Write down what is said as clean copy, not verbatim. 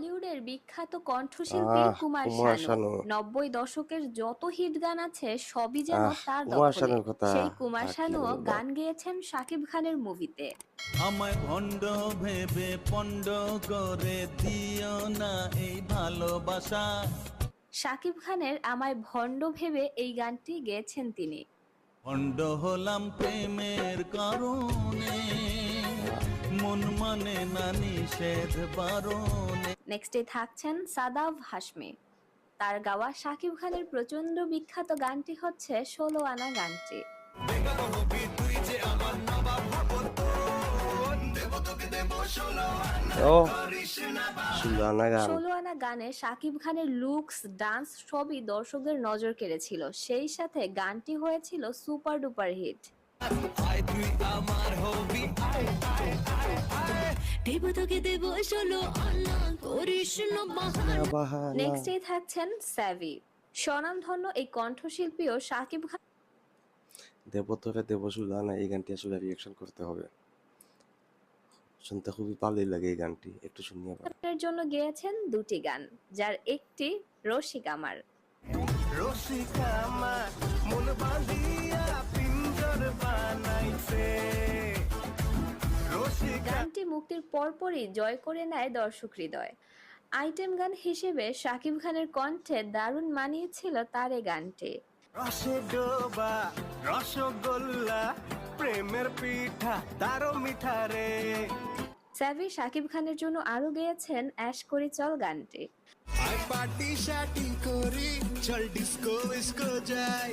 বলিউডের বিখ্যাত কণ্ঠশিল্পী কুমার কুমার শানু। শানু। ৯০ দশকের যত হিট গান আছে সবই যেন তার কুমার দখলে। শানুর কথা সেই কুমার কি শানুও বলবো। গান গেয়েছেন শাকিব খানের মুভিতে। আমায় ভণ্ড ভেবে পণ্ড করে দিও না এই ভালোবাসা। শাকিব খানের আমায় ভণ্ড ভেবে এই গানটি গেয়েছেন তিনি। ভণ্ড হলাম প্রেমের কারণে, মন মানে না নিষেধ বারণে। নেক্সটে থাকছেন সাদাব হাশমি। তার গাওয়া শাকিব খানের প্রচন্ড বিখ্যাত গানটি হচ্ছে ১৬ আনা গানটি। ও সুলানা গান। ১৬ আনা গানে শাকিব খানের লুকস, ডান্স সবই দর্শকদের নজর কেড়েছিল। সেই সাথে গানটি হয়েছিল সুপার ডুপার হিট। বাহানা। নেক্সটেই থাকছেন স্যাভি। স্বনামধন্য এই কণ্ঠশিল্পীও শাকিব দেবতরে দেব সুলানা, এই গানটি আসলে রিঅ্যাকশন করতে হবে। শুনতে খুবই ভালোই লাগে এই গানটি, একটু শুনি আবার। খানের জন্য গেয়েছেন দুটি গান, যার একটি রসিক আমার। রসিকা আমার মন বাঁধিয়া পিঞ্জর বানাইছে। গানটি মুক্তির পরপরই জয় করে নেয় দর্শক হৃদয়। আইটেম গান হিসেবে শাকিব খানের কণ্ঠে দারুণ মানিয়েছিল তার এই গানটি। রসে ডোবা রসগোল্লা প্রেমের পিঠা তারও মিঠা রে। স্যাভি শাকিব খানের জন্য আরো গেয়েছেন অ্যাশ করি চল গানটি। পার্টি শাটি করি চল ডিস্কো ইস্কো যাই।